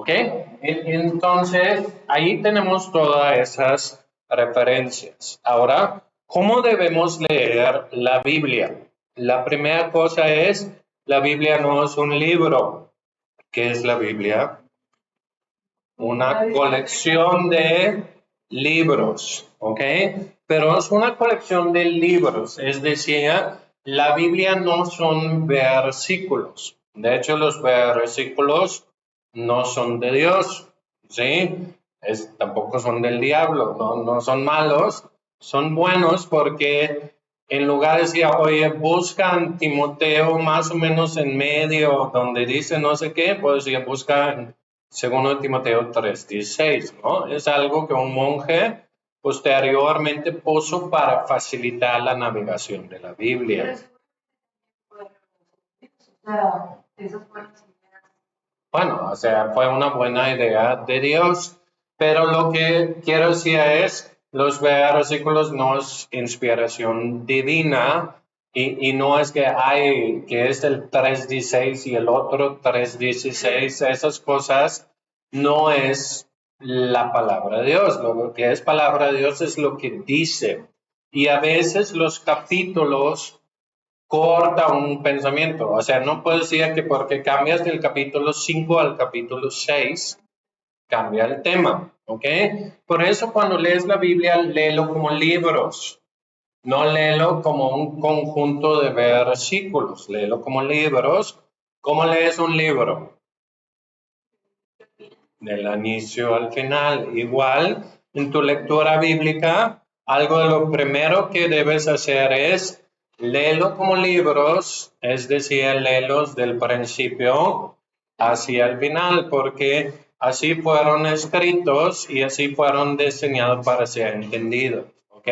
¿Ok? Entonces, ahí tenemos todas esas referencias. Ahora, ¿cómo debemos leer la Biblia? La primera cosa es, la Biblia no es un libro. ¿Qué es la Biblia? Una colección de libros, ¿ok? Pero es una colección de libros, es decir, la Biblia no son versículos. De hecho, los versículos no son de Dios, ¿sí? Tampoco son del diablo, no son malos, son buenos porque en lugar de decir, oye, buscan Timoteo más o menos en medio, donde dice no sé qué, pues decir, buscan segundo Timoteo 3:16, ¿no? Es algo que un monje posteriormente puso para facilitar la navegación de la Biblia. Bueno, o sea, fue una buena idea de Dios, pero lo que quiero decir es, los versículos no es inspiración divina y no es que hay, que es el 3:16 y el otro 3:16, esas cosas no es la palabra de Dios. Lo que es palabra de Dios es lo que dice. Y a veces los capítulos corta un pensamiento. O sea, no puedes decir que porque cambias del capítulo 5 al capítulo 6, cambia el tema. ¿Ok? Por eso cuando lees la Biblia, léelo como libros. No léelo como un conjunto de versículos. Léelo como libros. ¿Cómo lees un libro? Del inicio al final. Igual, en tu lectura bíblica, algo de lo primero que debes hacer es léelo como libros, es decir, léelos del principio hacia el final, porque así fueron escritos y así fueron diseñados para ser entendidos. ¿Ok?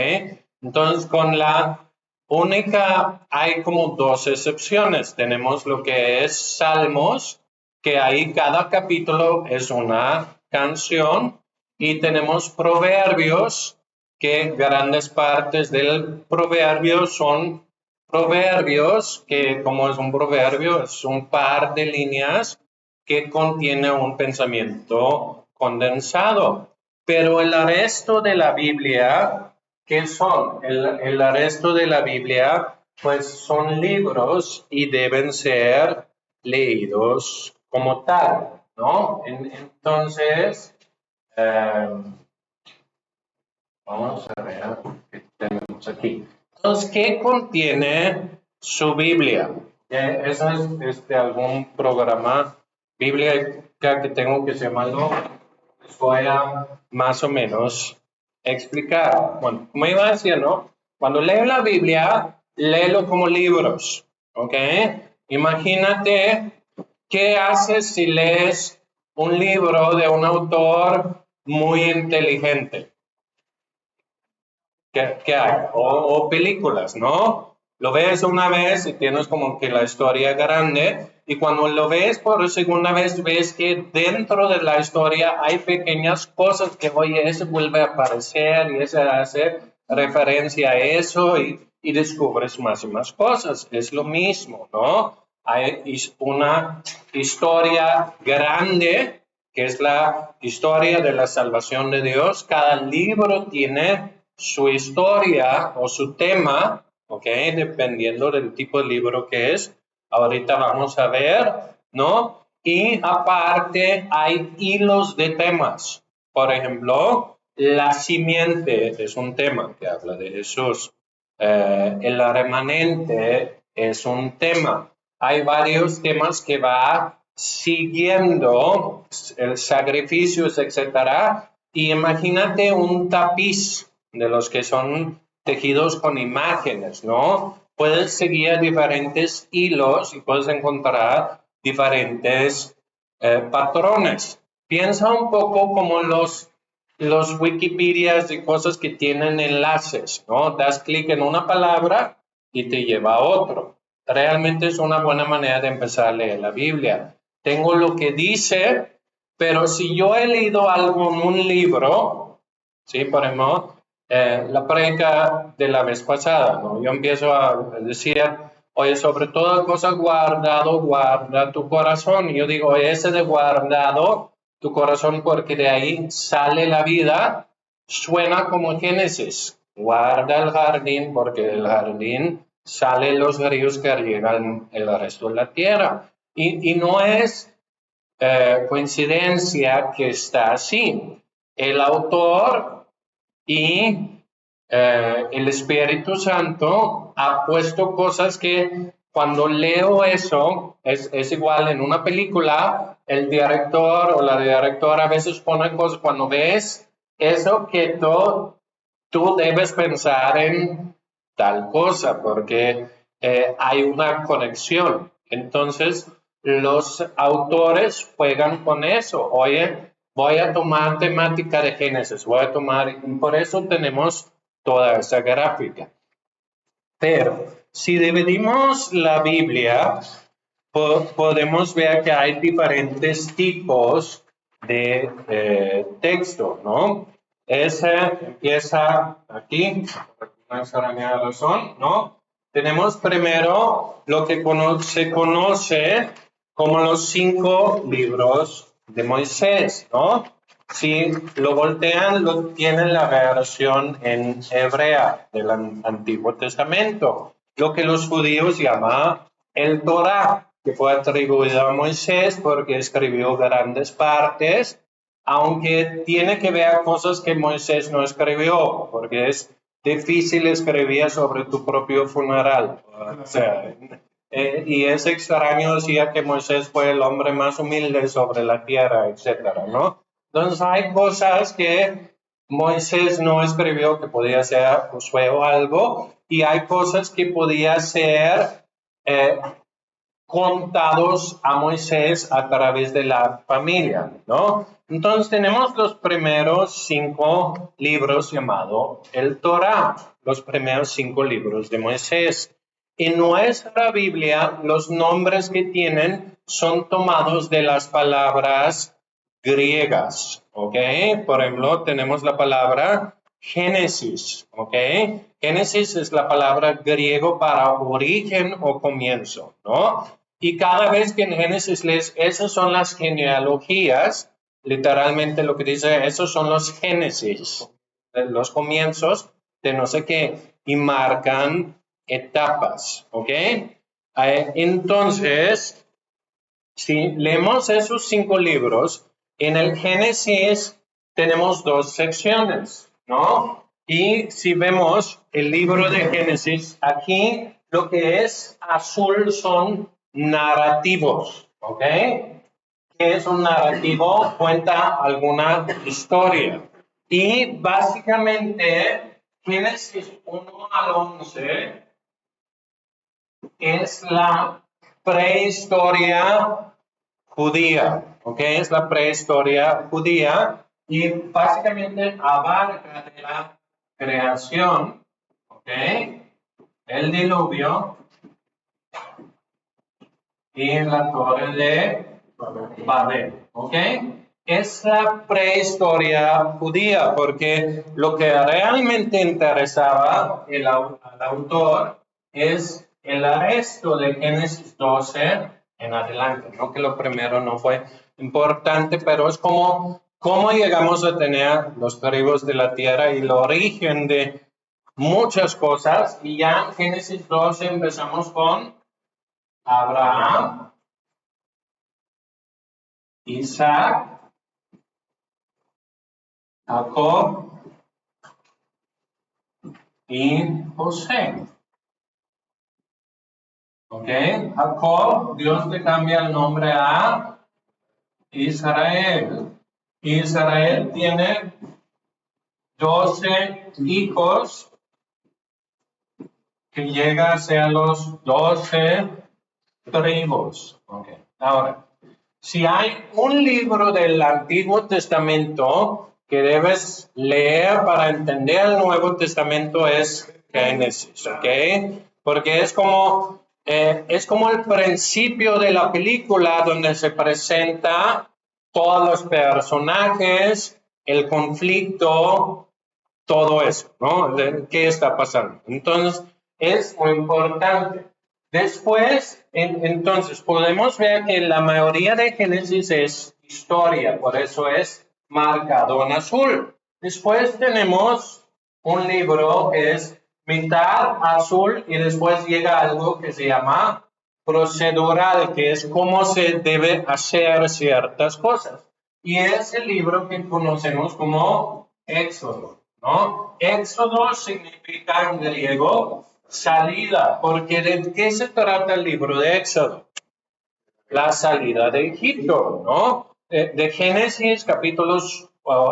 Entonces, con la única, hay como dos excepciones. Tenemos lo que es Salmos, que ahí cada capítulo es una canción, y tenemos Proverbios, que grandes partes del proverbio son proverbios, que como es un proverbio, es un par de líneas que contiene un pensamiento condensado. Pero el resto de la Biblia, ¿qué son? El resto de la Biblia, pues son libros y deben ser leídos como tal, ¿no? Entonces, vamos a ver qué tenemos aquí. Entonces, ¿qué contiene su Biblia? Eso es de algún programa bíblica que tengo que se llamarlo. Les voy a más o menos explicar. Bueno, como iba diciendo, cuando leo la Biblia, léelo como libros, ¿ok? Imagínate qué haces si lees un libro de un autor muy inteligente. ¿Qué hay? O películas, ¿no? Lo ves una vez y tienes como que la historia grande, y cuando lo ves por segunda vez, ves que dentro de la historia hay pequeñas cosas que, oye, ese vuelve a aparecer y ese hace referencia a eso, y descubres más y más cosas. Es lo mismo, ¿no? Hay una historia grande, que es la historia de la salvación de Dios. Cada libro tiene su historia o su tema, ¿ok? Dependiendo del tipo de libro que es. Ahorita vamos a ver, ¿no? Y aparte hay hilos de temas. Por ejemplo, la simiente es un tema que habla de Jesús. El remanente es un tema. Hay varios temas que va siguiendo, el sacrificios, etcétera. Y imagínate un tapiz de los que son tejidos con imágenes, ¿no? Puedes seguir diferentes hilos y puedes encontrar diferentes patrones. Piensa un poco como los Wikipedias y cosas que tienen enlaces, ¿no? Das clic en una palabra y te lleva a otro. Realmente es una buena manera de empezar a leer la Biblia. Tengo lo que dice, pero si yo he leído algo en un libro, ¿sí? Por ejemplo, la prédica de la vez pasada, ¿no? Yo empiezo a decir, oye, sobre toda cosa guardado, guarda tu corazón. Y yo digo, oye, ese de guardado tu corazón, porque de ahí sale la vida, suena como Génesis. Guarda el jardín, porque del jardín salen los ríos que riegan el resto de la tierra. Y no es coincidencia que está así. El autor y el Espíritu Santo ha puesto cosas que cuando leo eso, es igual en una película, el director o la directora a veces pone cosas, cuando ves eso que tú debes pensar en tal cosa, porque hay una conexión. Entonces, los autores juegan con eso. Oye, voy a tomar temática de Génesis, voy a tomar, y por eso tenemos toda esa gráfica. Pero si dividimos la Biblia, podemos ver que hay diferentes tipos de texto, ¿no? Ese empieza aquí, por una extraña razón, ¿no? Tenemos primero lo que se conoce como los 5 libros de Moisés, ¿no? Si lo voltean, tienen la versión en hebrea del Antiguo Testamento, lo que los judíos llaman el Torá, que fue atribuido a Moisés porque escribió grandes partes, aunque tiene que ver cosas que Moisés no escribió, porque es difícil escribir sobre tu propio funeral. O sea, y es extraño decir que Moisés fue el hombre más humilde sobre la tierra, etcétera, ¿no? Entonces hay cosas que Moisés no escribió que podía ser Josué o algo, y hay cosas que podía ser contados a Moisés a través de la familia, ¿no? Entonces tenemos los primeros 5 libros llamados el Torá, los primeros 5 libros de Moisés. En nuestra Biblia, los nombres que tienen son tomados de las palabras griegas, ¿ok? Por ejemplo, tenemos la palabra Génesis, ¿ok? Génesis es la palabra griego para origen o comienzo, ¿no? Y cada vez que en Génesis lees, esas son las genealogías, literalmente lo que dice, esos son los Génesis, los comienzos de no sé qué, y marcan etapas, ¿ok? Entonces, si leemos esos 5 libros, en el Génesis tenemos 2 secciones, ¿no? Y si vemos el libro de Génesis, aquí lo que es azul son narrativos, ¿ok? ¿Qué es un narrativo? Cuenta alguna historia. Y básicamente, Génesis 1 al 11 es la prehistoria judía, ¿ok? Es la prehistoria judía y básicamente abarca de la creación, ¿ok? El diluvio y la torre de Babel, ¿ok? Es la prehistoria judía porque lo que realmente interesaba al autor es el resto de Génesis 12 en adelante, no que lo primero no fue importante, pero es como cómo llegamos a tener los tribus de la tierra y el origen de muchas cosas, y ya en Génesis 12 empezamos con Abraham, Isaac, Jacob y José. ¿Ok? Jacob, Dios le cambia el nombre a Israel. Israel tiene 12 hijos que llegan a ser los 12 tribus. Okay. Ahora, si hay un libro del Antiguo Testamento que debes leer para entender el Nuevo Testamento es Génesis, ¿ok? Porque es como el principio de la película donde se presenta todos los personajes, el conflicto, todo eso, ¿no? ¿Qué está pasando? Entonces, es muy importante. Después, entonces, podemos ver que la mayoría de Génesis es historia, por eso es marcado en azul. Después tenemos un libro que es mitad azul y después llega algo que se llama procedural, que es cómo se debe hacer ciertas cosas. Y es el libro que conocemos como Éxodo, ¿no? Éxodo significa en griego salida, porque ¿de qué se trata el libro de Éxodo? La salida de Egipto, ¿no? De Génesis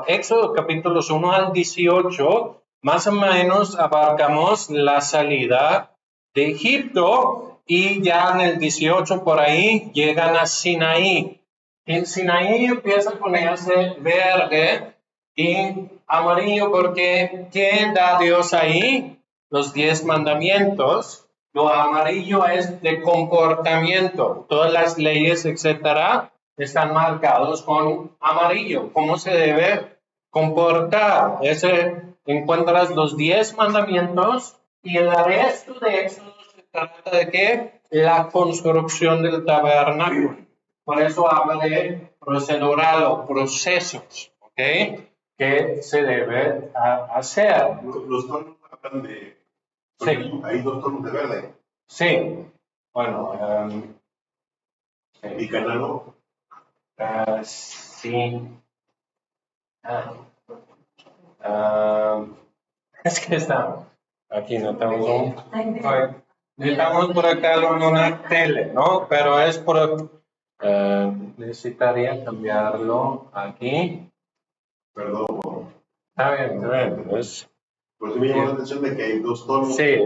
Éxodo capítulos 1 al 18, más o menos abarcamos la salida de Egipto y ya en el 18 por ahí llegan a Sinaí. En Sinaí empieza a ponerse verde y amarillo porque ¿qué da Dios ahí? Los 10 mandamientos. Lo amarillo es de comportamiento. Todas las leyes, etcétera, están marcados con amarillo. ¿Cómo se debe comportar? Encuentras los 10 mandamientos y el resto de Éxodo se trata de ¿qué? La construcción del tabernáculo. Por eso habla de procedural o procesos, ¿ok? Que se debe hacer. Los tonos hablan de... Sí. Hay dos tonos de verde. Sí. Bueno, ¿Y canalo? sí. Es que está. Aquí no tenemos un. Estamos por acá en una tele, ¿no? Pero es por. Necesitaría cambiarlo aquí. Perdón. Está bien, está bien. Por eso me llamó la atención de que hay dos tonos. Sí,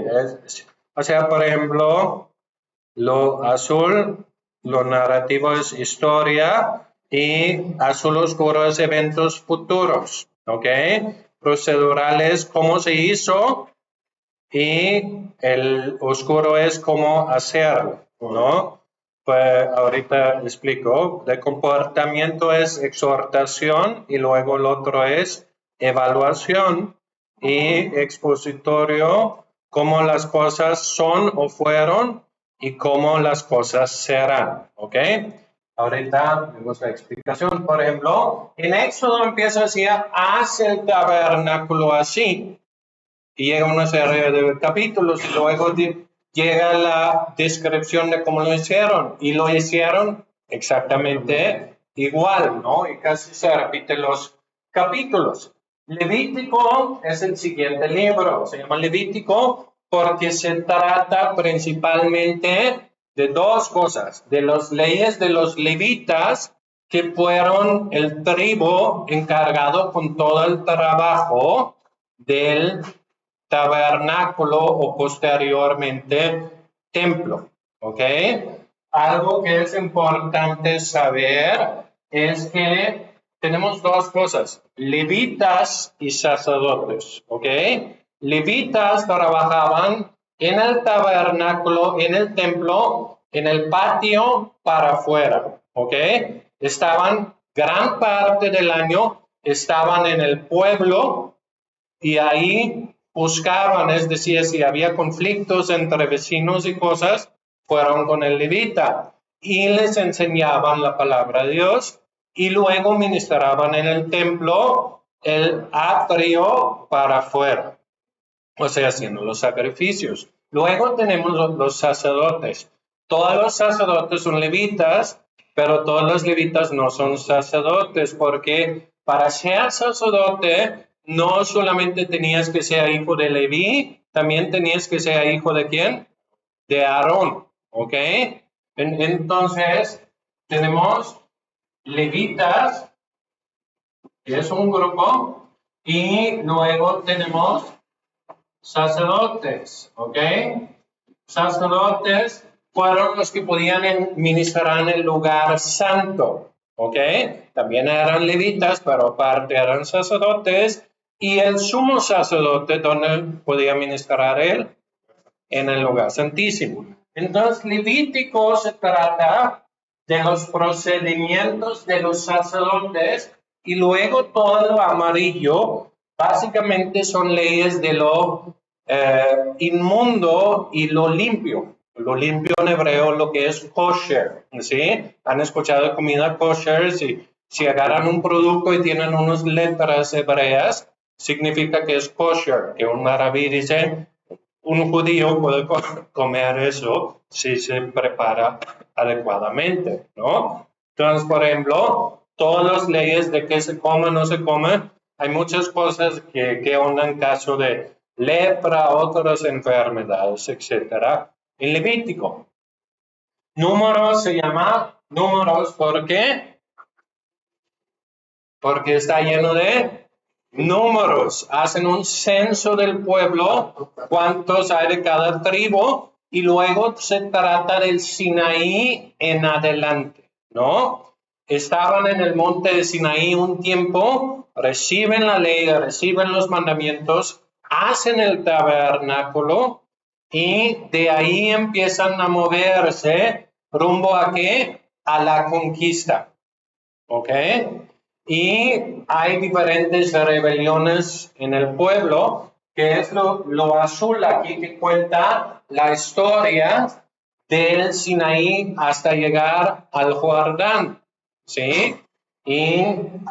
o sea, por ejemplo, lo azul, lo narrativo es historia y azul oscuro es eventos futuros, ¿ok? Procedurales, cómo se hizo y el oscuro es cómo hacerlo, ¿no? Pues ahorita explico. De comportamiento es exhortación y luego el otro es evaluación y expositorio, cómo las cosas son o fueron y cómo las cosas serán, ¿ok? Ahorita vemos la explicación. Por ejemplo, en Éxodo empieza así, haz el tabernáculo así. Y llega una serie de capítulos y luego llega la descripción de cómo lo hicieron. Y lo hicieron exactamente igual, ¿no? Y casi se repiten los capítulos. Levítico es el siguiente libro. Se llama Levítico porque se trata principalmente de dos cosas. De las leyes de los levitas, que fueron el tribu encargado con todo el trabajo del tabernáculo o posteriormente templo, ¿ok? Algo que es importante saber es que tenemos dos cosas, levitas y sacerdotes, ¿ok? Levitas trabajaban en el tabernáculo, en el templo, en el patio para afuera, ¿ok? Estaban gran parte del año, estaban en el pueblo y ahí buscaban, es decir, si había conflictos entre vecinos y cosas, fueron con el levita y les enseñaban la palabra de Dios y luego ministraban en el templo el atrio para afuera, o sea, haciendo los sacrificios. Luego tenemos los sacerdotes. Todos los sacerdotes son levitas, pero todos los levitas no son sacerdotes, porque para ser sacerdote no solamente tenías que ser hijo de Leví, también tenías que ser hijo de ¿quién? De Aarón, ¿ok? Entonces, tenemos levitas, que es un grupo, y luego tenemos sacerdotes, ¿ok? Sacerdotes fueron los que podían ministrar en el lugar santo, ¿ok? También eran levitas, pero aparte eran sacerdotes. Y el sumo sacerdote, ¿dónde podía ministrar él? En el lugar santísimo. Entonces, Levítico se trata de los procedimientos de los sacerdotes y luego todo lo amarillo básicamente son leyes de lo inmundo y lo limpio, Lo limpio en hebreo, lo que es kosher, ¿sí? Han escuchado de comida kosher, si agarran un producto y tienen unas letras hebreas, significa que es kosher, que un árabe dice, un judío puede comer eso si se prepara adecuadamente, ¿no? Entonces, por ejemplo, todas las leyes de qué se come o no se come, hay muchas cosas que onda en caso de lepra, otras enfermedades, etcétera. En Levítico, Números se llama Números, ¿por qué? Porque está lleno de números. Hacen un censo del pueblo, cuántos hay de cada tribu, y luego se trata del Sinaí en adelante, ¿no? Estaban en el monte de Sinaí un tiempo, reciben la ley, reciben los mandamientos, hacen el tabernáculo y de ahí empiezan a moverse rumbo a qué? A la conquista, ¿ok? Y hay diferentes rebeliones en el pueblo, que es lo azul aquí que cuenta la historia del Sinaí hasta llegar al Jordán, ¿sí? Y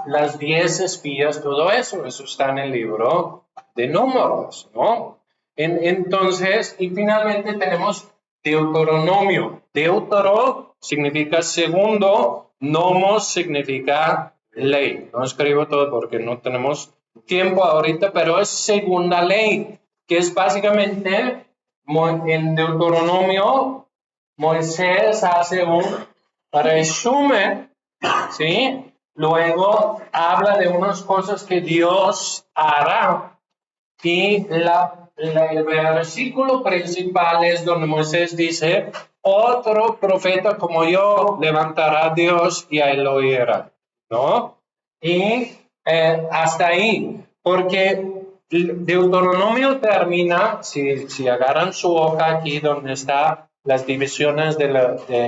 las 10 espías, todo eso está en el libro de Números, ¿no? Entonces, y finalmente tenemos Deuteronomio. Deutero significa segundo, nomos significa ley. No escribo todo porque no tenemos tiempo ahorita, pero es segunda ley, que es básicamente en Deuteronomio, Moisés hace un resumen, ¿sí? Luego habla de unas cosas que Dios hará. Y el versículo principal es donde Moisés dice, otro profeta como yo levantará a Dios y a él lo oirá, ¿no? Y hasta ahí, porque Deuteronomio termina, si agarran su hoja aquí donde están las divisiones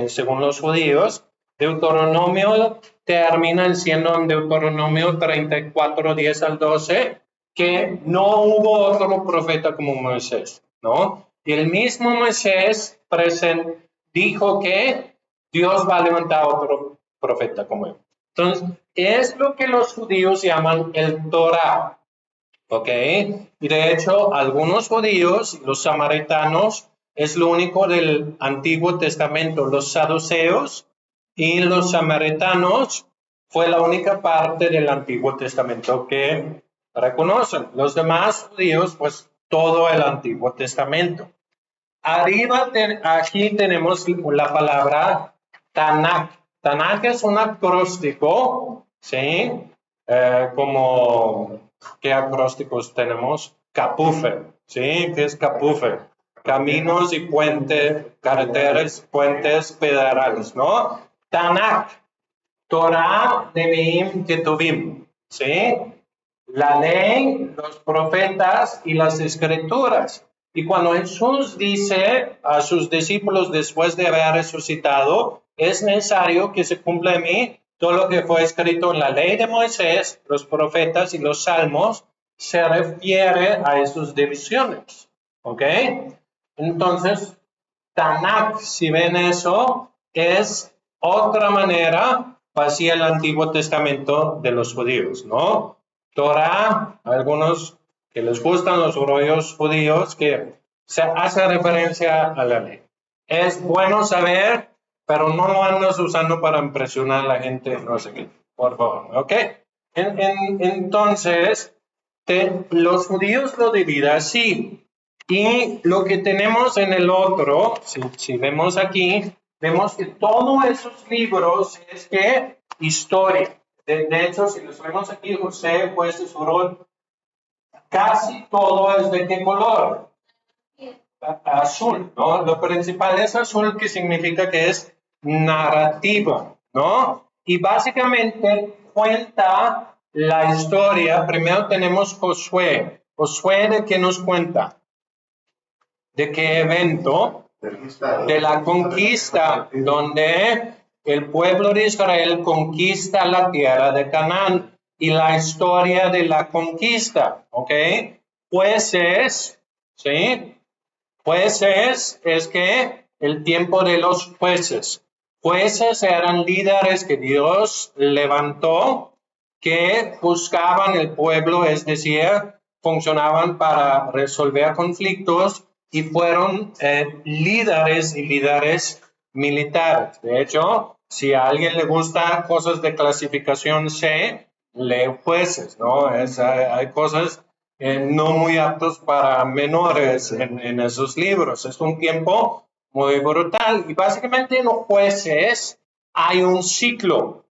según los judíos, Deuteronomio termina siendo en Deuteronomio 34, 10 al 12, que no hubo otro profeta como Moisés, ¿no? Y el mismo Moisés dijo que Dios va a levantar otro profeta como él. Entonces, es lo que los judíos llaman el Torah, ¿ok? Y de hecho, algunos judíos, los samaritanos, es lo único del Antiguo Testamento. Los saduceos y los samaritanos fue la única parte del Antiguo Testamento que reconocen. Los demás judíos, pues todo el Antiguo Testamento. Arriba, aquí tenemos la palabra Tanakh. Tanakh es un acróstico, ¿sí? Como, ¿qué acrósticos tenemos? Capufe, ¿sí? ¿Qué es Capufe? Caminos y puentes, carreteras, puentes federales, ¿no? Tanakh, Torah, Nevi'im, Ketuvim, ¿sí? La ley, los profetas y las escrituras. Y cuando Jesús dice a sus discípulos después de haber resucitado, es necesario que se cumpla en mí todo lo que fue escrito en la ley de Moisés, los profetas y los salmos, se refiere a esas divisiones. ¿Ok? Entonces, Tanakh, si ven eso, es otra manera hacia el Antiguo Testamento de los judíos, ¿no? Torah, algunos que les gustan los rollos judíos, que se hace referencia a la ley. Es bueno saber, pero no lo andas usando para impresionar a la gente, no sé qué, por favor, ¿ok? Entonces, los judíos lo dividen así. Y lo que tenemos en el otro, si vemos aquí, vemos que todos esos libros es que historia. De hecho, si los vemos aquí, José, pues su rol, casi todo es de qué color? Azul, ¿no? Lo principal es azul, que significa que es narrativa, ¿no? Y básicamente cuenta la historia. Primero tenemos Josué. Josué, ¿de qué nos cuenta? ¿De qué evento? De la conquista, donde el pueblo de Israel conquista la tierra de Canaán y la historia de la conquista, ¿ok? Jueces, ¿sí? Jueces es que el tiempo de los jueces. Jueces eran líderes que Dios levantó, que buscaban el pueblo, es decir, funcionaban para resolver conflictos y fueron líderes y líderes militares. De hecho, si a alguien le gusta cosas de clasificación C, lee jueces, ¿no? Hay cosas no muy aptos para menores en esos libros. Es un tiempo muy brutal. Y básicamente en los jueces hay un ciclo.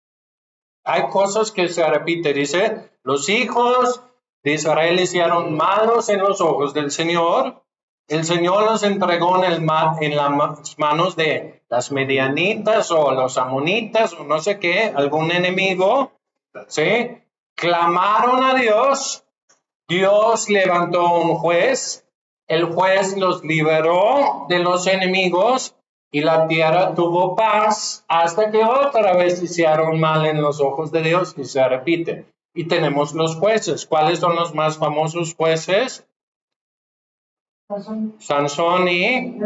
Hay cosas que se repiten. Dice, los hijos de Israel hicieron malos en los ojos del Señor. El Señor los entregó en las manos de las medianitas o los amonitas o no sé qué, algún enemigo. ¿Sí? Clamaron a Dios. Dios levantó un juez. El juez los liberó de los enemigos y la tierra tuvo paz hasta que otra vez hicieron mal en los ojos de Dios y se repite. Y tenemos los jueces. ¿Cuáles son los más famosos jueces? Sansón y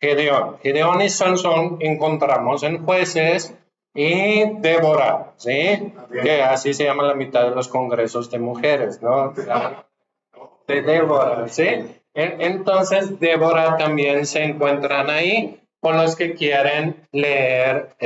Gedeón. Gedeón y Sansón encontramos en jueces y Débora, ¿sí? Que así se llama la mitad de los congresos de mujeres, ¿no? De Débora, ¿sí? Entonces, Débora también se encuentran ahí con los que quieren leer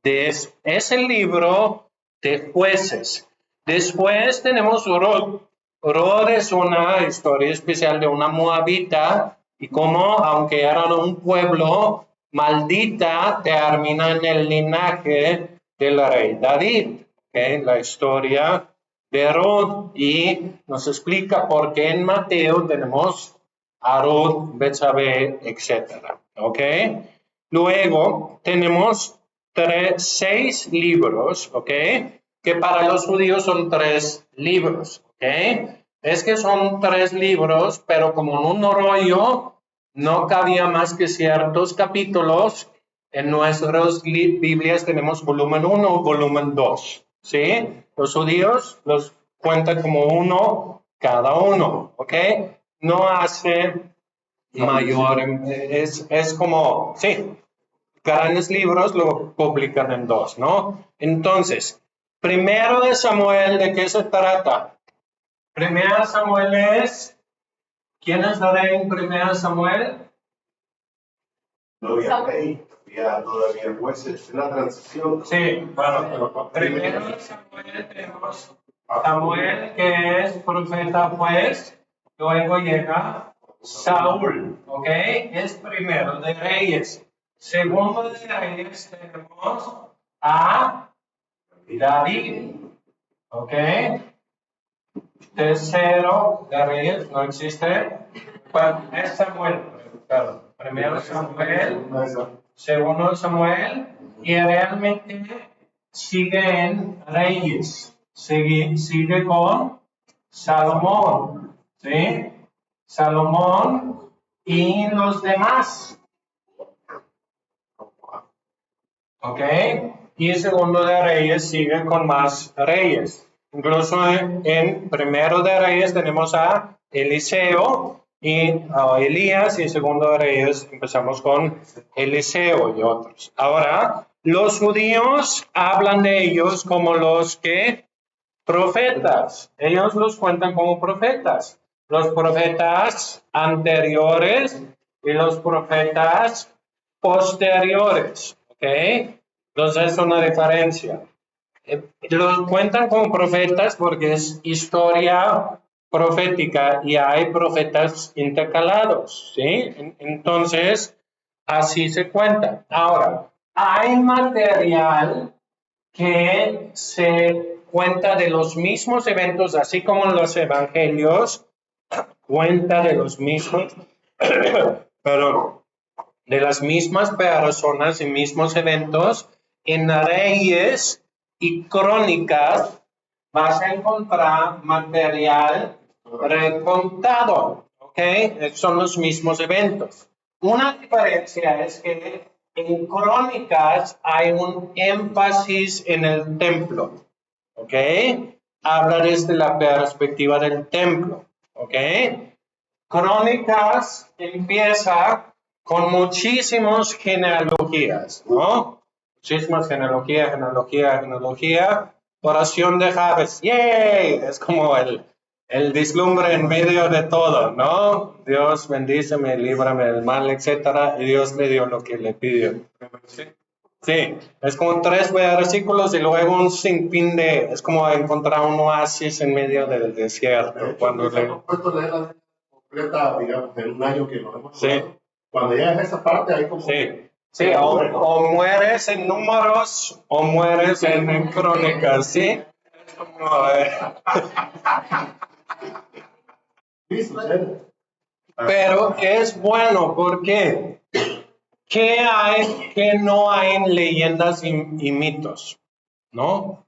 ese libro de jueces. Después tenemos Ruth. Ruth es una historia especial de una moabita y cómo, aunque eran un pueblo maldita, termina en el linaje del rey David. ¿Okay? La historia de Ruth y nos explica por qué en Mateo tenemos a Ruth, Betsabé, etc. ¿Ok? Luego tenemos 6 libros, ¿ok? Que para los judíos son 3 libros, ¿ok? Es que son 3 libros, pero como en un rollo no cabía más que ciertos capítulos. En nuestras Biblias tenemos volumen 1, volumen 2, ¿sí? Los judíos los cuentan como uno cada uno, ¿ok? No hace mayor, es como, sí, grandes libros lo publican en 2, ¿no? Entonces, primero de Samuel, ¿de qué se trata? Primero de Samuel es, ¿quién es la rey en primero de Samuel? No había rey, había todavía jueces. Es la transición. Sí, bueno, pero primero de Samuel tenemos Samuel, que es profeta juez, luego llega Saúl, ¿ok? Es primero de Reyes. Segundo de Reyes tenemos a David, ¿ok? Tercero de Reyes, no existe. Bueno, es Samuel, claro. Primero Samuel, segundo Samuel, y realmente sigue en Reyes. Sigue con Salomón, ¿sí? Salomón y los demás. ¿Ok? Y segundo de Reyes sigue con más reyes. Incluso en primero de Reyes tenemos a Eliseo y a Elías, y en segundo de Reyes empezamos con Eliseo y otros. Ahora, los judíos hablan de ellos como los que profetas. Ellos los cuentan como profetas. Los profetas anteriores y los profetas posteriores. ¿Ok? Entonces es una diferencia. Los cuentan como profetas porque es historia profética y hay profetas intercalados, ¿sí? Entonces, así se cuenta. Ahora, hay material que se cuenta de los mismos eventos, así como en los evangelios, cuenta de los mismos, perdón, de las mismas personas y mismos eventos. En Reyes y Crónicas vas a encontrar material recontado, ¿ok? Son los mismos eventos. Una diferencia es que en Crónicas hay un énfasis en el templo, ¿ok? Habla desde la perspectiva del templo, ¿ok? Crónicas empieza con muchísimas genealogías, ¿no? Muchísimas genealogía. Oración de Jabes, ¡yay! Es como el vislumbre en medio de todo, ¿no? Dios bendíceme, líbrame del mal, etcétera, y Dios le dio lo que le pidió. Sí, es como 3 versículos y luego un sinfín es como encontrar un oasis en medio del desierto. Cuando le hemos puesto a leer la Biblia completa, digamos, en un año que nos hemos jugado, cuando llegas a esa parte, hay como... Sí, o mueres en números o mueres en crónicas, ¿sí? Es como... Sí, sucede. Pero es bueno porque ¿qué hay que no hay en leyendas y mitos? ¿No?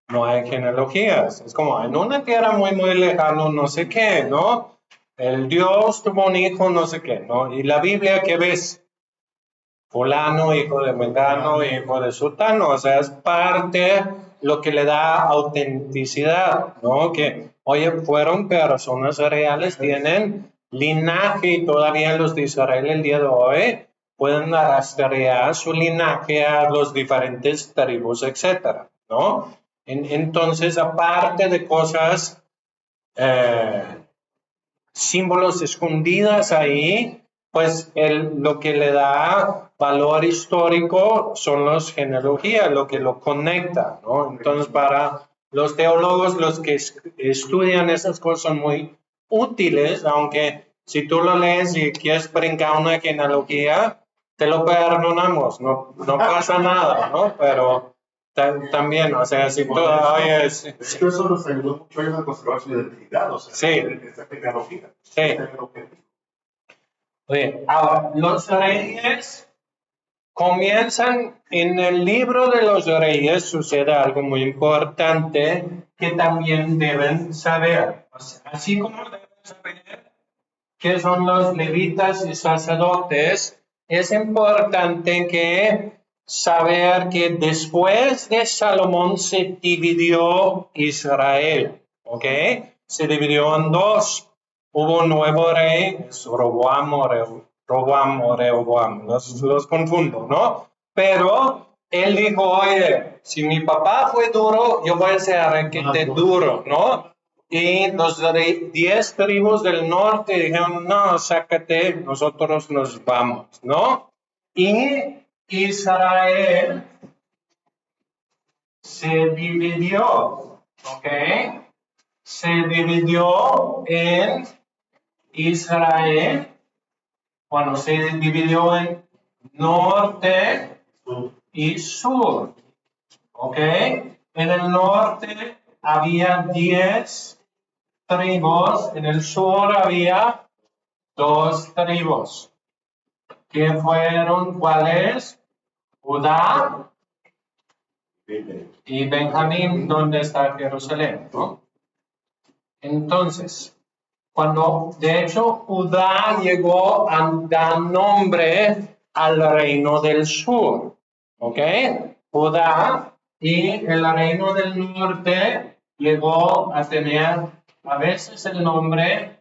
No hay genealogías. Es como en una tierra muy, muy lejana, no sé qué, ¿no? El Dios tuvo un hijo, no sé qué, ¿no? Y la Biblia, ¿qué ves? Fulano, hijo de Mengano, hijo de Sultano. O sea, es parte lo que le da autenticidad, ¿no? Que, oye, fueron personas reales, tienen linaje y todavía los de Israel el día de hoy pueden rastrear su linaje a los diferentes tribus, etcétera, ¿no? Entonces, aparte de cosas, símbolos escondidas ahí, pues lo que le da valor histórico son las genealogías, lo que lo conecta, ¿no? Entonces, para los teólogos, los que estudian esas cosas son muy útiles, aunque si tú lo lees y quieres brincar una genealogía, te lo perdonamos, no pasa nada, ¿no? Pero también, o sea, si tú oyes... Es que eso nos ayudó mucho a conservar su identidad, o sea, esa tecnología. Sí. Oye, ahora, los reyes comienzan en el libro de los reyes, sucede algo muy importante que también deben saber. O sea, así como deben saber qué son los levitas y sacerdotes, es importante que saber que después de Salomón se dividió Israel, ¿ok? Se dividió en 2. Hubo un nuevo rey, es Roboam o Rehoboam, los confundo, ¿no? Pero él dijo, oye, si mi papá fue duro, yo voy a ser requete duro, ¿no? Y los 10 tribus del norte dijeron, no, sácate, nosotros nos vamos, ¿no? Y Israel se dividió, ¿ok? Se dividió en Israel, bueno, se dividió en norte y sur, ¿ok? En el norte había 10 tribus, en el sur había 2 tribus, que fueron, ¿cuáles? Judá y Benjamín, donde está Jerusalén, ¿no? Entonces, de hecho, Judá llegó a dar nombre al reino del sur, ¿ok? Judá y el reino del norte llegó a tener a veces el nombre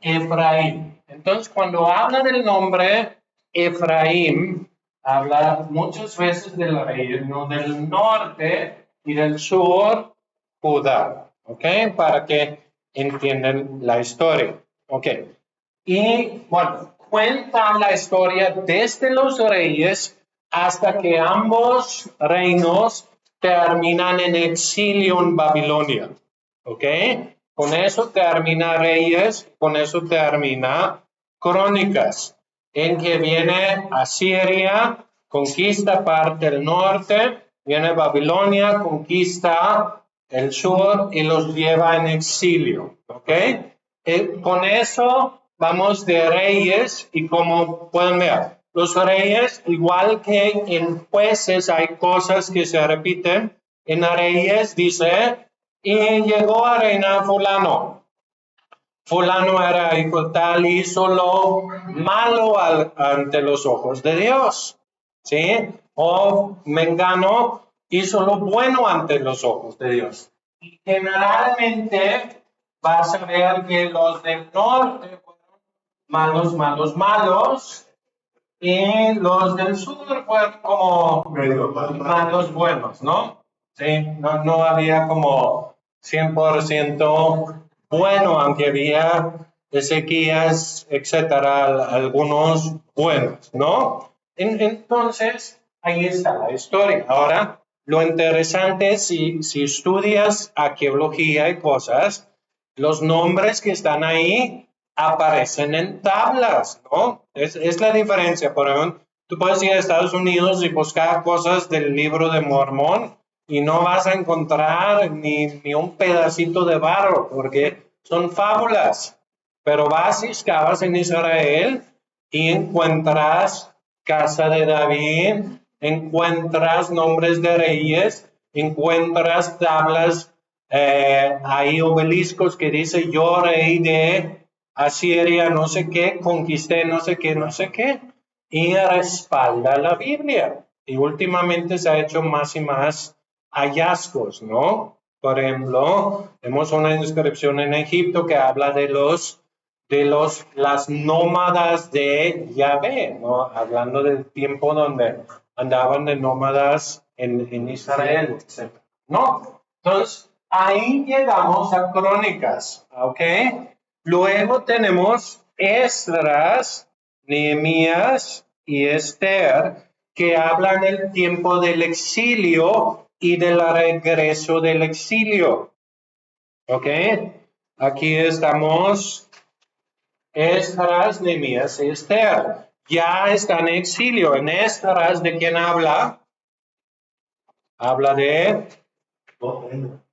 Efraín. Entonces, cuando habla del nombre Efraín, habla muchas veces del reino del norte y del sur, Judá, ¿ok? Para que entiendan la historia, ¿ok? Y bueno, cuenta la historia desde los reyes hasta que ambos reinos terminan en exilio en Babilonia, ¿ok? Con eso termina Reyes, con eso termina Crónicas, en que viene Asiria, conquista parte del norte, viene Babilonia, conquista el sur y los lleva en exilio, ¿ok? Con eso vamos de Reyes y como pueden ver, los reyes, igual que en jueces hay cosas que se repiten, en Reyes dice, y llegó a reinar fulano. Fulano era hijo tal, hizo lo malo ante los ojos de Dios, ¿sí? O Mengano hizo lo bueno ante los ojos de Dios. Y generalmente vas a ver que los del norte fueron malos, y los del sur fueron como malos buenos, ¿no? Sí, no había como 100% bueno, aunque había Ezequías, etcétera, algunos buenos, ¿no? Entonces, ahí está la historia. Ahora, lo interesante es si estudias arqueología y cosas, los nombres que están ahí aparecen en tablas, ¿no? Es la diferencia. Por ejemplo, tú puedes ir a Estados Unidos y buscar cosas del libro de Mormón y no vas a encontrar ni un pedacito de barro, porque son fábulas. Pero vas y excavas en Israel y encuentras casa de David, encuentras nombres de reyes, encuentras tablas, hay obeliscos que dice yo rey de Asiria, no sé qué, conquisté no sé qué, no sé qué, y respalda la Biblia. Y últimamente se ha hecho más y más hallazgos, ¿no? Por ejemplo, tenemos una inscripción en Egipto que habla de las nómadas de Yahvé, ¿no? Hablando del tiempo donde andaban de nómadas en Israel, etc. ¿No? Entonces, ahí llegamos a Crónicas, ¿ok? Luego tenemos Esdras, Nehemías y Esther, que hablan del tiempo del exilio y del regreso del exilio. ¿Ok? Aquí estamos Esdras, Nehemías y Esther. Ya están en exilio. En Esdras, ¿de quién habla? Habla de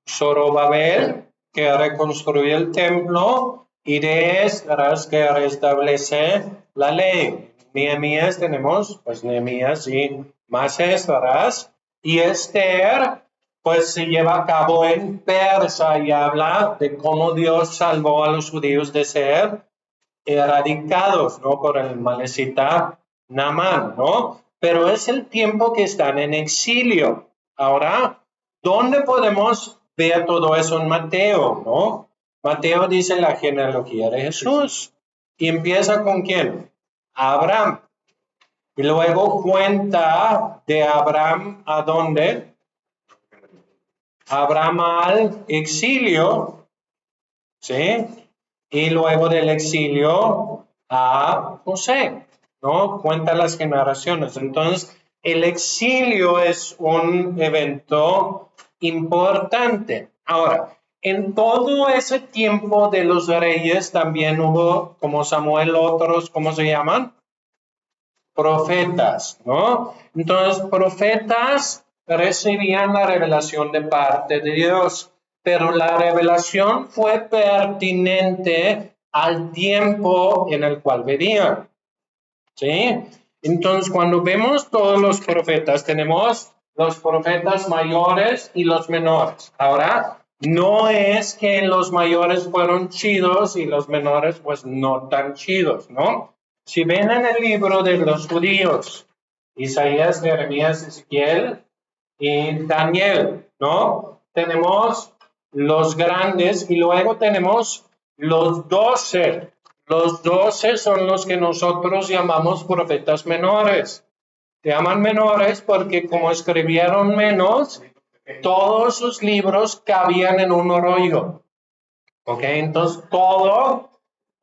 Zorobabel, que reconstruye el templo, y de Esdras, que restablece la ley. Nehemías tenemos, pues Nehemías y más Esdras. Y Esther, pues se lleva a cabo en Persa y habla de cómo Dios salvó a los judíos de ser erradicados, ¿no? Por el malecita Naamán, ¿no? Pero es el tiempo que están en exilio. Ahora, ¿dónde podemos ver todo eso en Mateo, no? Mateo dice la genealogía de Jesús. Y empieza con quién? Abraham. Y luego cuenta de Abraham a dónde? Abraham al exilio, ¿sí? Y luego del exilio a José, ¿no? Cuenta las generaciones. Entonces, el exilio es un evento importante. Ahora, en todo ese tiempo de los reyes también hubo, como Samuel, otros, ¿cómo se llaman? Profetas, ¿no? Entonces, profetas recibían la revelación de parte de Dios, pero la revelación fue pertinente al tiempo en el cual vivían, ¿sí? Entonces, cuando vemos todos los profetas, tenemos los profetas mayores y los menores. Ahora, no es que los mayores fueron chidos y los menores, pues, no tan chidos, ¿no? Si ven en el libro de los judíos, Isaías, Jeremías, Ezequiel y Daniel, ¿no? Tenemos los grandes y luego tenemos los 12. Los 12 son los que nosotros llamamos profetas menores. Se llaman menores porque como escribieron menos, todos sus libros cabían en un rollo. ¿Ok? Entonces, todos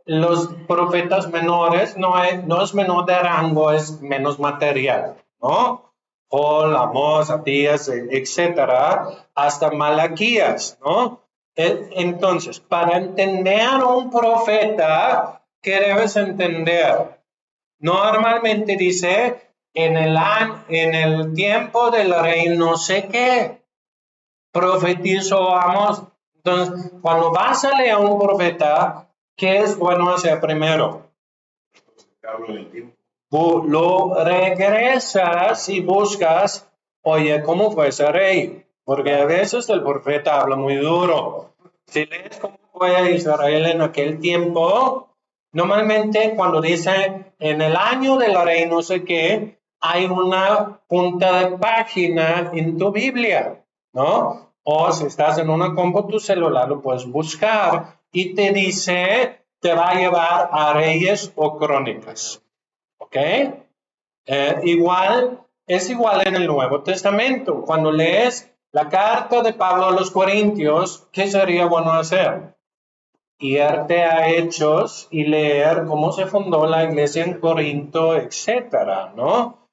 los profetas menores no es menor de rango, es menos material, ¿no? Joel, Amós, Abdías, etcétera, hasta Malaquías, ¿no? Entonces, para entender a un profeta, ¿qué debes entender? Normalmente dice, en el tiempo del rey no sé qué, profetizó Amós. Entonces, cuando vas a leer a un profeta, ¿qué es bueno hacer primero? Lo regresas y buscas, oye, ¿cómo fue ese rey? Porque a veces el profeta habla muy duro. Si lees cómo fue Israel en aquel tiempo, normalmente cuando dice en el año del rey no sé qué, hay una punta de página en tu Biblia, ¿no? O si estás en una compu, tu celular lo puedes buscar y te dice, te va a llevar a Reyes o Crónicas. ¿Ok? Es igual en el Nuevo Testamento. Cuando lees la carta de Pablo a los Corintios, ¿qué sería bueno hacer? Irte a Hechos y leer cómo se fundó la iglesia en Corinto, etcétera, ¿no?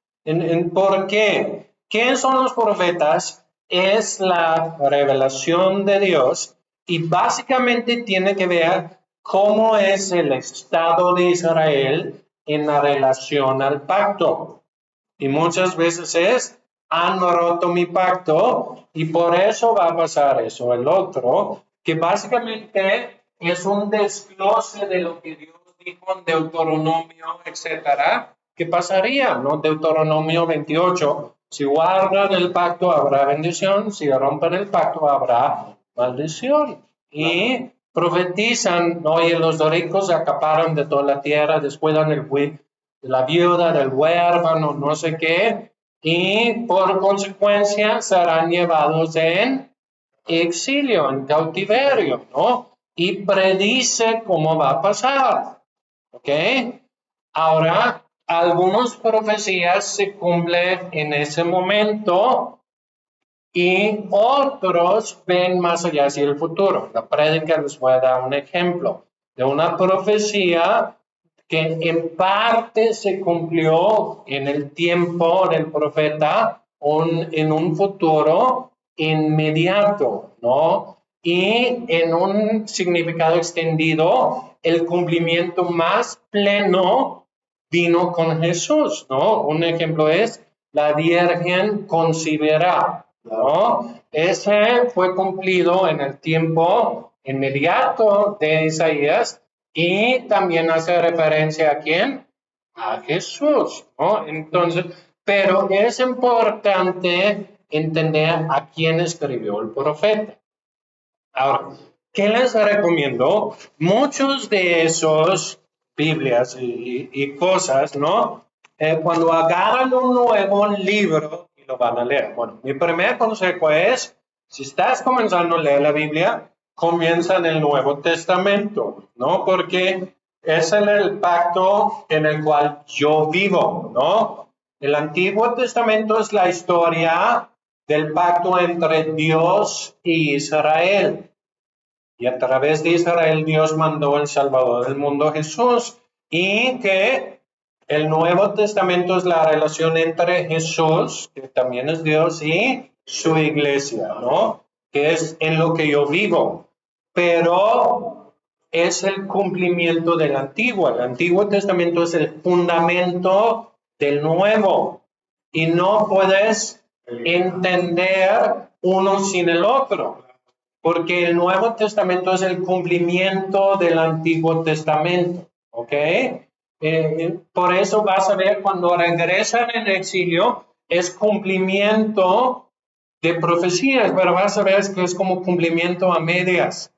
¿Por qué? ¿Qué son los profetas? Es la revelación de Dios y básicamente tiene que ver cómo es el Estado de Israel en la relación al pacto. Y muchas veces han roto mi pacto y por eso va a pasar eso. El otro, que básicamente es un desglose de lo que Dios dijo en Deuteronomio, etcétera. ¿Qué pasaría? ¿No? Deuteronomio 28. Si guardan el pacto habrá bendición, si rompen el pacto habrá maldición. Y profetizan, oye, los ricos acaparan de toda la tierra, descuidan de la viuda, del huérfano, no sé qué, y por consecuencia serán llevados en exilio, en cautiverio, ¿no? Y predice cómo va a pasar, ¿ok? Ahora, algunas profecías se cumplen en ese momento y otros ven más allá hacia el futuro. La prédica les voy a dar un ejemplo de una profecía que en parte se cumplió en el tiempo del profeta en un futuro inmediato, ¿no? Y en un significado extendido, el cumplimiento más pleno vino con Jesús, ¿no? Un ejemplo es, la Virgen concebirá, ¿no? Ese fue cumplido en el tiempo inmediato de Isaías y también hace referencia a quién? A Jesús, ¿no? Entonces, pero es importante entender a quién escribió el profeta. Ahora, ¿qué les recomiendo? Muchos de esos Biblias y cosas, ¿no? Cuando agarran un nuevo libro y lo van a leer. Bueno, mi primer consejo es, si estás comenzando a leer la Biblia, comienza en el Nuevo Testamento, ¿no? Porque es el pacto en el cual yo vivo, ¿no? El Antiguo Testamento es la historia del pacto entre Dios y Israel. Y a través de Israel Dios mandó el Salvador del mundo, Jesús. Y que el Nuevo Testamento es la relación entre Jesús, que también es Dios, y su iglesia, ¿no? Que es en lo que yo vivo. Pero es el cumplimiento del Antiguo. El Antiguo Testamento es el fundamento del Nuevo. Y no puedes entender uno sin el otro. Porque el Nuevo Testamento es el cumplimiento del Antiguo Testamento, ¿ok? Por eso vas a ver cuando regresan en exilio, es cumplimiento de profecías, pero vas a ver que es como cumplimiento a medias.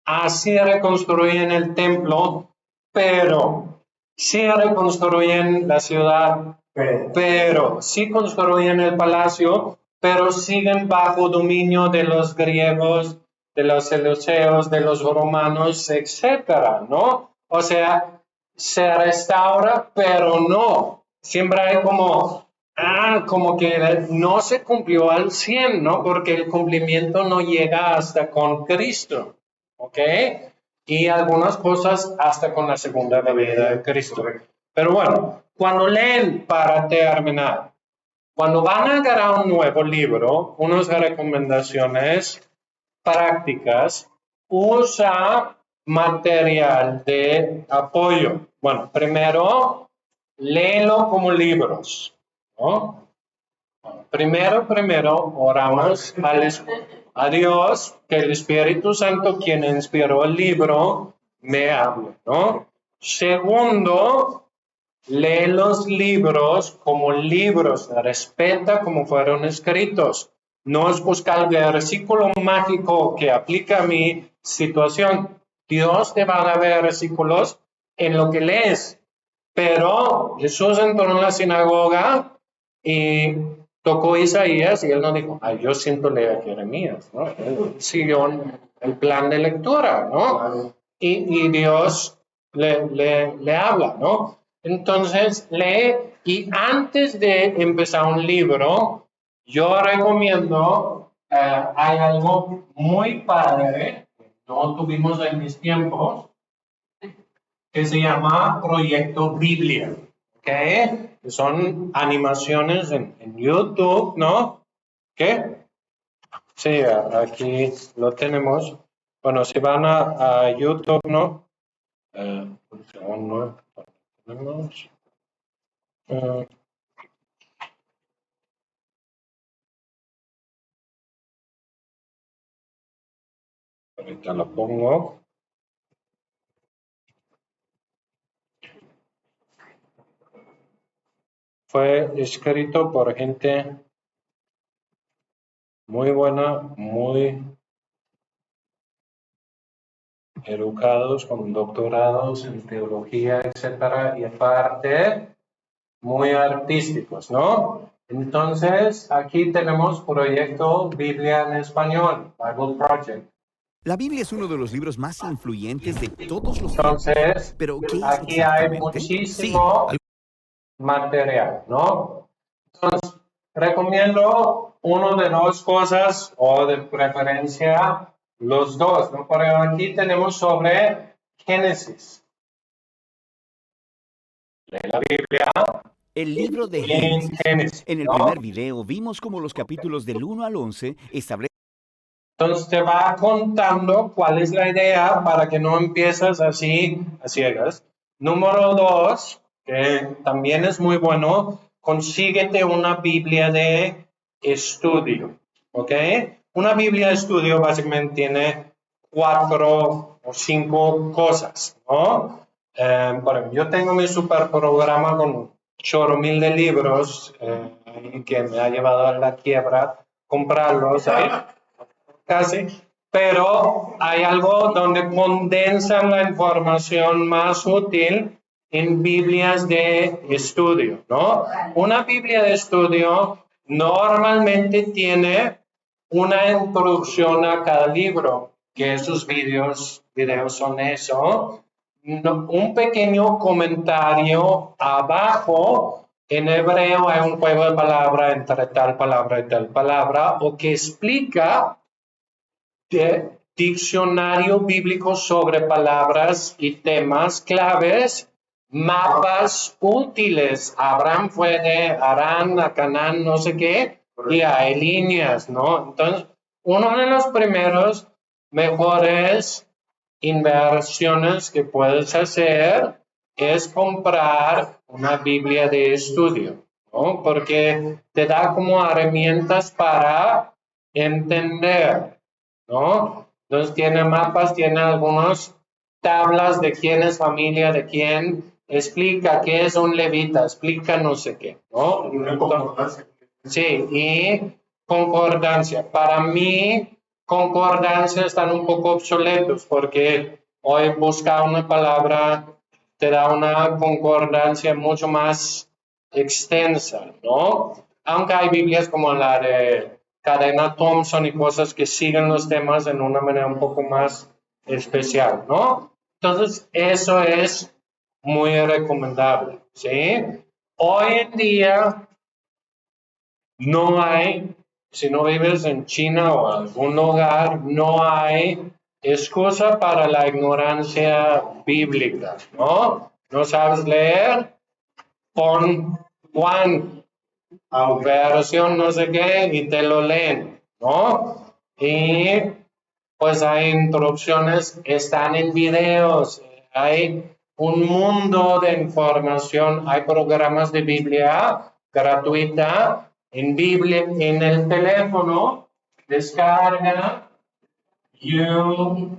Así reconstruyen el templo, pero sí reconstruyen la ciudad, pero sí construyen el palacio, pero siguen bajo dominio de los griegos, de los seleuceos, de los romanos, etcétera, ¿no? O sea, se restaura, pero no. Siempre hay como que no se cumplió al 100, ¿no? Porque el cumplimiento no llega hasta con Cristo, ¿ok? Y algunas cosas hasta con la segunda venida de Cristo. Pero bueno, cuando leen para terminar, cuando van a agarrar un nuevo libro, unas recomendaciones prácticas, usa material de apoyo. Bueno, primero, léelo como libros, ¿no? Primero, oramos a Dios, que el Espíritu Santo, quien inspiró el libro, me hable, ¿no? Segundo, lee los libros como libros, respeta como fueron escritos. No es buscar el versículo mágico que aplica a mi situación. Dios te va a dar versículos en lo que lees. Pero Jesús entró en la sinagoga y tocó Isaías y él no dijo, yo siento leer Jeremías, ¿no? Él siguió el plan de lectura, ¿no? Y Dios le habla, ¿no? Entonces, lee Y antes de empezar un libro, yo recomiendo, hay algo muy padre, que no tuvimos en mis tiempos, que se llama Proyecto Biblia, ¿ok? Que son animaciones en YouTube, ¿no? ¿Qué? Sí, aquí lo tenemos. Bueno, si van a YouTube, ¿no? Un segundo, tenemos. Ahorita lo pongo. Fue escrito por gente muy buena, muy educados, con doctorados en teología, etcétera, y aparte muy artísticos, ¿no? Entonces, aquí tenemos Proyecto Biblia en Español, Bible Project. La Biblia es uno de los libros más influyentes de todos los tiempos. Entonces, Pero, ¿qué es aquí hay exactamente? muchísimo material, ¿no? Entonces, recomiendo uno de dos cosas o de preferencia los dos, ¿no? Por ejemplo, aquí tenemos sobre Génesis. Lee la Biblia. El libro de Génesis. En el primer video vimos cómo los capítulos del 1 al 11 establecen. Entonces te va contando cuál es la idea para que no empieces así a ciegas. Número 2, que también es muy bueno, consíguete una Biblia de estudio, ¿ok? Una Biblia de estudio básicamente tiene 4 o 5 cosas, ¿no? Por ejemplo, yo tengo mi super programa con 8,000 de libros que me ha llevado a la quiebra comprarlos, casi, pero hay algo donde condensan la información más útil en Biblias de estudio, ¿no? Una Biblia de estudio normalmente tiene una introducción a cada libro, que esos videos son eso, un pequeño comentario abajo. En hebreo hay un juego de palabra entre tal palabra y tal palabra, o que explica de diccionario bíblico sobre palabras y temas claves, mapas útiles. Abraham fue de Harán a Canaán, no sé qué, y hay líneas, ¿no? Entonces, uno de los primeros mejores inversiones que puedes hacer es comprar una Biblia de estudio, ¿no? Porque te da como herramientas para entender, ¿no? Entonces tiene mapas, tiene algunas tablas de quién es familia, de quién, explica qué es un levita, explica no sé qué, ¿no? Entonces, sí, y concordancia. Para mí, concordancia están un poco obsoletos porque hoy buscar una palabra te da una concordancia mucho más extensa, ¿no? Aunque hay Biblias como la de Cadena Thompson y cosas que siguen los temas en una manera un poco más especial, ¿no? Entonces, eso es muy recomendable, ¿sí? Hoy en día no hay, si no vives en China o algún lugar, no hay excusa para la ignorancia bíblica, ¿no? No sabes leer, pon Juan, versión no sé qué, y te lo leen, ¿no? Y pues hay introducciones, están en videos, hay un mundo de información, hay programas de Biblia gratuita en Biblia, en el teléfono, descarga YouVersion.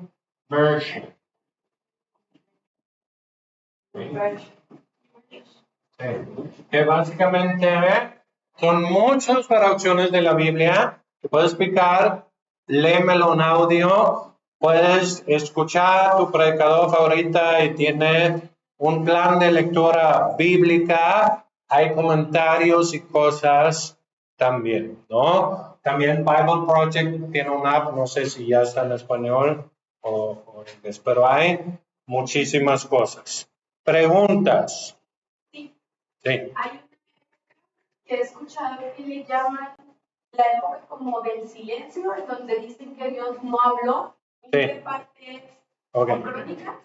Que básicamente son muchas traducciones de la Biblia que puedes explicar, léemelo en audio, puedes escuchar tu predicador favorita y tiene un plan de lectura bíblica, hay comentarios y cosas también, ¿no? También Bible Project tiene una app, no sé si ya está en español o en inglés, pero hay muchísimas cosas. Preguntas. Sí. Hay una que he escuchado que le llaman la época como del silencio, en donde dicen que Dios no habló. ¿Y qué parte es crónica?